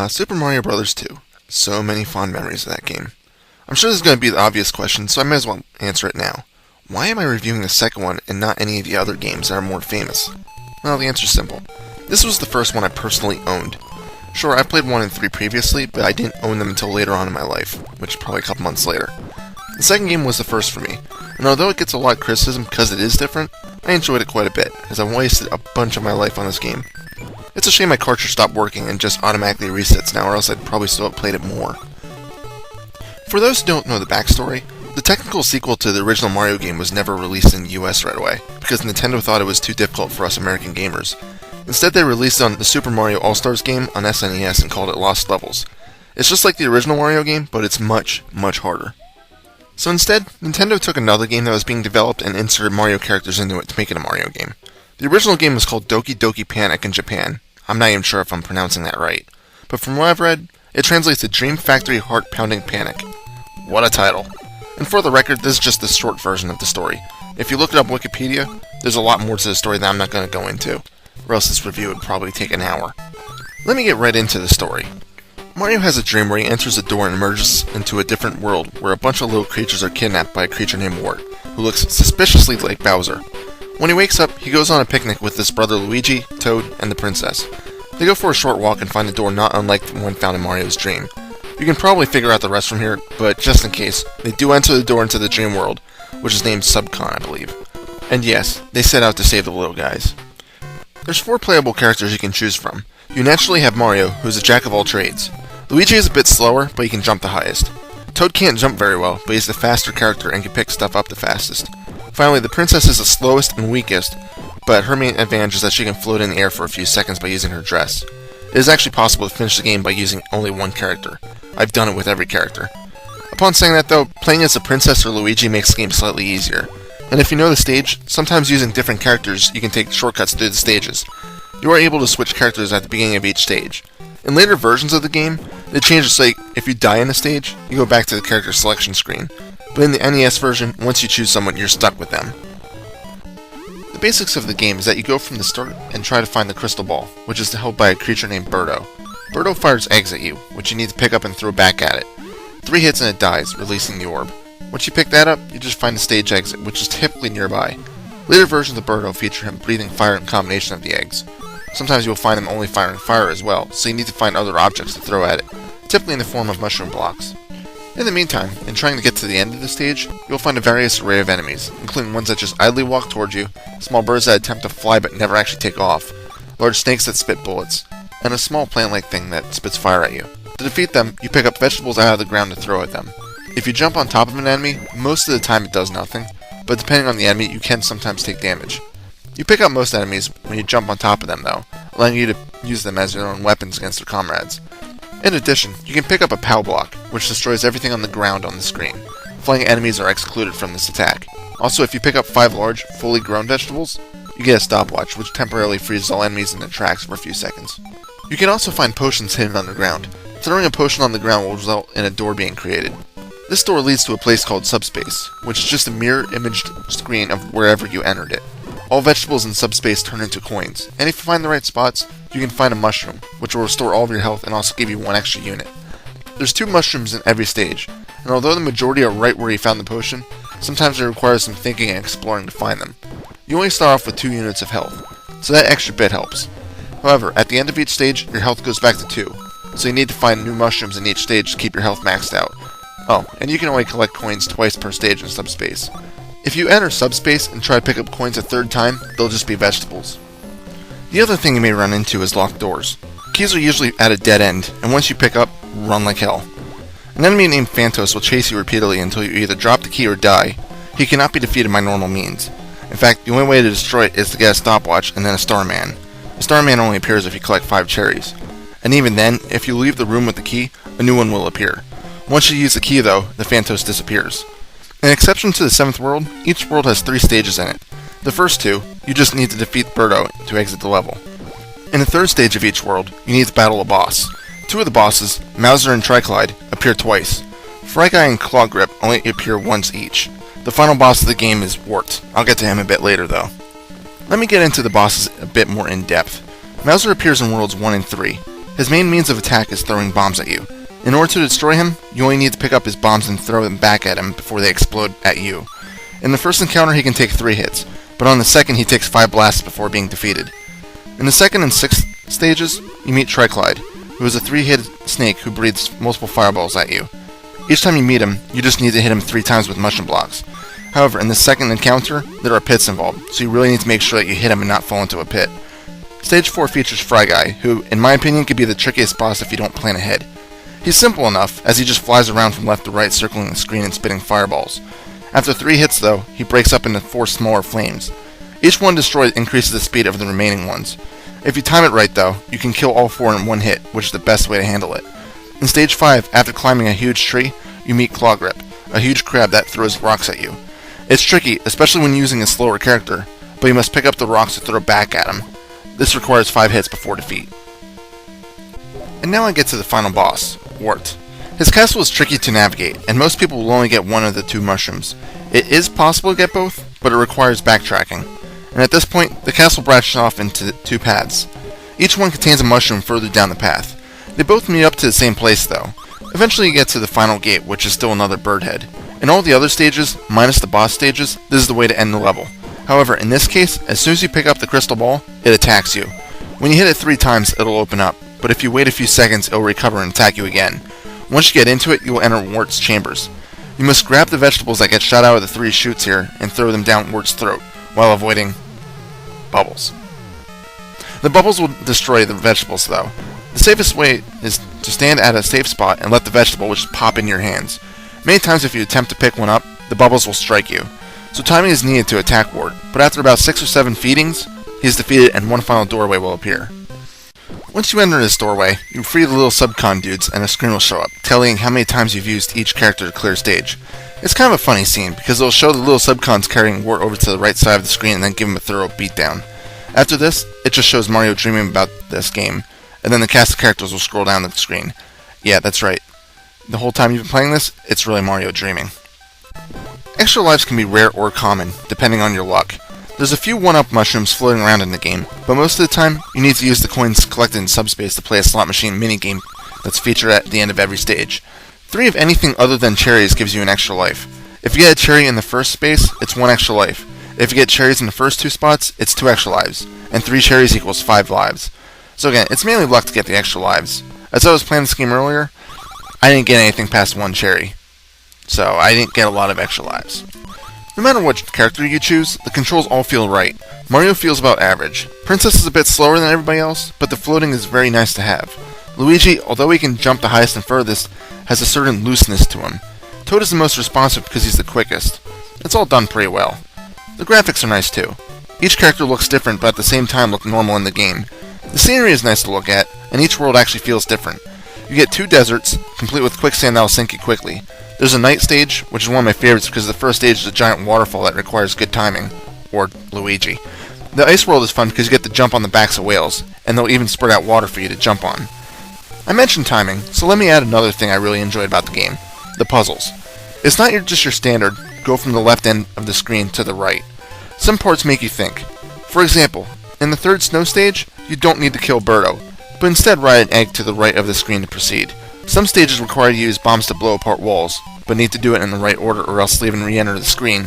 Super Mario Bros. 2. So many fond memories of that game. I'm sure this is going to be the obvious question, so I may as well answer it now. Why am I reviewing the second one and not any of the other games that are more famous? Well, the answer's simple. This was the first one I personally owned. Sure, I played 1 and 3 previously, but I didn't own them until later on in my life, which is probably a couple months later. The second game was the first for me, and although it gets a lot of criticism because it is different, I enjoyed it quite a bit, as I've wasted a bunch of my life on this game. It's a shame my cartridge stopped working and just automatically resets now, or else I'd probably still have played it more. For those who don't know the backstory, the technical sequel to the original Mario game was never released in the US right away, because Nintendo thought it was too difficult for us American gamers. Instead, they released it on the Super Mario All-Stars game on SNES and called it Lost Levels. It's just like the original Mario game, but it's much, much harder. So instead, Nintendo took another game that was being developed and inserted Mario characters into it to make it a Mario game. The original game was called Doki Doki Panic in Japan. I'm not even sure if I'm pronouncing that right. But from what I've read, it translates to Dream Factory Heart Pounding Panic. What a title. And for the record, this is just the short version of the story. If you look it up on Wikipedia, there's a lot more to the story that I'm not going to go into, or else this review would probably take an hour. Let me get right into the story. Mario has a dream where he enters a door and emerges into a different world where a bunch of little creatures are kidnapped by a creature named Wart, who looks suspiciously like Bowser. When he wakes up, he goes on a picnic with his brother Luigi, Toad, and the princess. They go for a short walk and find a door not unlike the one found in Mario's dream. You can probably figure out the rest from here, but just in case, they do enter the door into the dream world, which is named Subcon, I believe. And yes, they set out to save the little guys. There's 4 playable characters you can choose from. You naturally have Mario, who's a jack of all trades. Luigi is a bit slower, but he can jump the highest. Toad can't jump very well, but he's the faster character and can pick stuff up the fastest. Finally, the princess is the slowest and weakest, but her main advantage is that she can float in the air for a few seconds by using her dress. It is actually possible to finish the game by using only one character. I've done it with every character. Upon saying that though, playing as a princess or Luigi makes the game slightly easier. And if you know the stage, sometimes using different characters you can take shortcuts through the stages. You are able to switch characters at the beginning of each stage. In later versions of the game, they change it so if you die in a stage, you go back to the character selection screen. But in the NES version, once you choose someone, you're stuck with them. The basics of the game is that you go from the start and try to find the crystal ball, which is held by a creature named Birdo. Birdo fires eggs at you, which you need to pick up and throw back at it. 3 hits and it dies, releasing the orb. Once you pick that up, you just find the stage exit, which is typically nearby. Later versions of Birdo feature him breathing fire in combination of the eggs. Sometimes you will find him only firing fire as well, so you need to find other objects to throw at it, typically in the form of mushroom blocks. In the meantime, in trying to get to the end of the stage, you'll find a various array of enemies, including ones that just idly walk towards you, small birds that attempt to fly but never actually take off, large snakes that spit bullets, and a small plant-like thing that spits fire at you. To defeat them, you pick up vegetables out of the ground to throw at them. If you jump on top of an enemy, most of the time it does nothing, but depending on the enemy, you can sometimes take damage. You pick up most enemies when you jump on top of them though, allowing you to use them as your own weapons against their comrades. In addition, you can pick up a POW block, which destroys everything on the ground on the screen. Flying enemies are excluded from this attack. Also, if you pick up 5 large, fully grown vegetables, you get a stopwatch, which temporarily freezes all enemies in their tracks for a few seconds. You can also find potions hidden underground. Throwing a potion on the ground will result in a door being created. This door leads to a place called Subspace, which is just a mirror-imaged screen of wherever you entered it. All vegetables in Subspace turn into coins, and if you find the right spots, you can find a mushroom, which will restore all of your health and also give you 1 extra unit. There's 2 mushrooms in every stage, and although the majority are right where you found the potion, sometimes it requires some thinking and exploring to find them. You only start off with 2 units of health, so that extra bit helps. However, at the end of each stage, your health goes back to 2, so you need to find new mushrooms in each stage to keep your health maxed out. Oh, and you can only collect coins twice per stage in Subspace. If you enter Subspace and try to pick up coins a 3rd time, they'll just be vegetables. The other thing you may run into is locked doors. Keys are usually at a dead end, and once you pick up, run like hell. An enemy named Phantos will chase you repeatedly until you either drop the key or die. He cannot be defeated by normal means. In fact, the only way to destroy it is to get a stopwatch and then a Starman. The Starman only appears if you collect 5 cherries. And even then, if you leave the room with the key, a new one will appear. Once you use the key though, the Phantos disappears. An exception to the 7th world, each world has 3 stages in it. The first 2, you just need to defeat Birdo to exit the level. In the 3rd stage of each world, you need to battle a boss. 2 of the bosses, Mauser and Triclide, appear twice. Fryguy and Clawgrip only appear once each. The final boss of the game is Wart. I'll get to him a bit later though. Let me get into the bosses a bit more in depth. Mauser appears in worlds 1 and 3. His main means of attack is throwing bombs at you. In order to destroy him, you only need to pick up his bombs and throw them back at him before they explode at you. In the first encounter he can take 3 hits, but on the second he takes 5 blasts before being defeated. In the second and 6th stages, you meet Triclide, who is a 3-headed snake who breathes multiple fireballs at you. Each time you meet him, you just need to hit him 3 times with mushroom blocks. However, in the second encounter, there are pits involved, so you really need to make sure that you hit him and not fall into a pit. Stage 4 features Fry Guy, who, in my opinion, could be the trickiest boss if you don't plan ahead. He's simple enough, as he just flies around from left to right circling the screen and spitting fireballs. After 3 hits though, he breaks up into 4 smaller flames. Each one destroyed increases the speed of the remaining ones. If you time it right though, you can kill all 4 in one hit, which is the best way to handle it. In Stage 5, after climbing a huge tree, you meet Clawgrip, a huge crab that throws rocks at you. It's tricky, especially when using a slower character, but you must pick up the rocks to throw back at him. This requires 5 hits before defeat. And now I get to the final boss, Wart. His castle is tricky to navigate, and most people will only get one of the 2 mushrooms. It is possible to get both, but it requires backtracking. And at this point, the castle branches off into 2 paths. Each one contains a mushroom further down the path. They both meet up to the same place though. Eventually you get to the final gate, which is still another bird head. In all the other stages, minus the boss stages, this is the way to end the level. However, in this case, as soon as you pick up the crystal ball, it attacks you. When you hit it 3 times, it'll open up, but if you wait a few seconds, it'll recover and attack you again. Once you get into it, you will enter Wart's chambers. You must grab the vegetables that get shot out of the 3 chutes here and throw them down Wart's throat, while avoiding bubbles. The bubbles will destroy the vegetables though. The safest way is to stand at a safe spot and let the vegetable just pop in your hands. Many times if you attempt to pick one up, the bubbles will strike you. So timing is needed to attack Wart, but after about 6 or 7 feedings, he is defeated and one final doorway will appear. Once you enter this doorway, you free the little subcon dudes and a screen will show up, telling how many times you've used each character to clear stage. It's kind of a funny scene, because it'll show the little subcons carrying Wart over to the right side of the screen and then give him a thorough beatdown. After this, it just shows Mario dreaming about this game, and then the cast of characters will scroll down the screen. Yeah, that's right. The whole time you've been playing this, it's really Mario dreaming. Extra lives can be rare or common, depending on your luck. There's a few 1-up mushrooms floating around in the game, but most of the time, you need to use the coins collected in subspace to play a slot machine minigame that's featured at the end of every stage. 3 of anything other than cherries gives you an extra life. If you get a cherry in the first space, it's 1 extra life. If you get cherries in the first 2 spots, it's 2 extra lives, and 3 cherries equals 5 lives. So again, it's mainly luck to get the extra lives. As I was playing this game earlier, I didn't get anything past 1 cherry, so I didn't get a lot of extra lives. No matter what character you choose, the controls all feel right. Mario feels about average. Princess is a bit slower than everybody else, but the floating is very nice to have. Luigi, although he can jump the highest and furthest, has a certain looseness to him. Toad is the most responsive because he's the quickest. It's all done pretty well. The graphics are nice too. Each character looks different but at the same time look normal in the game. The scenery is nice to look at, and each world actually feels different. You get 2 deserts, complete with quicksand that will sink you quickly. There's a night stage, which is one of my favorites because the first stage is a giant waterfall that requires good timing. Or Luigi. The ice world is fun because you get to jump on the backs of whales, and they'll even spread out water for you to jump on. I mentioned timing, so let me add another thing I really enjoyed about the game. The puzzles. It's not just your standard, go from the left end of the screen to the right. Some parts make you think. For example, in the 3rd snow stage, you don't need to kill Birdo, but instead ride an egg to the right of the screen to proceed. Some stages require you to use bombs to blow apart walls, but need to do it in the right order or else leave and re-enter the screen,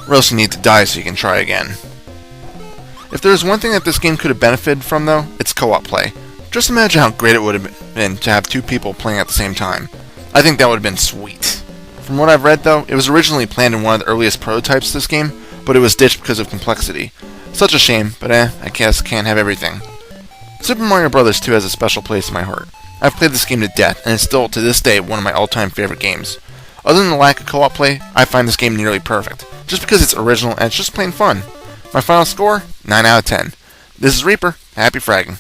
or else you need to die so you can try again. If there is one thing that this game could have benefited from though, it's co-op play. Just imagine how great it would have been to have 2 people playing at the same time. I think that would have been sweet. From what I've read though, it was originally planned in one of the earliest prototypes of this game, but it was ditched because of complexity. Such a shame, but I guess can't have everything. Super Mario Bros. 2 has a special place in my heart. I've played this game to death, and it's still, to this day, one of my all-time favorite games. Other than the lack of co-op play, I find this game nearly perfect, just because it's original and it's just plain fun. My final score? 9 out of 10. This is Reaper. Happy fragging.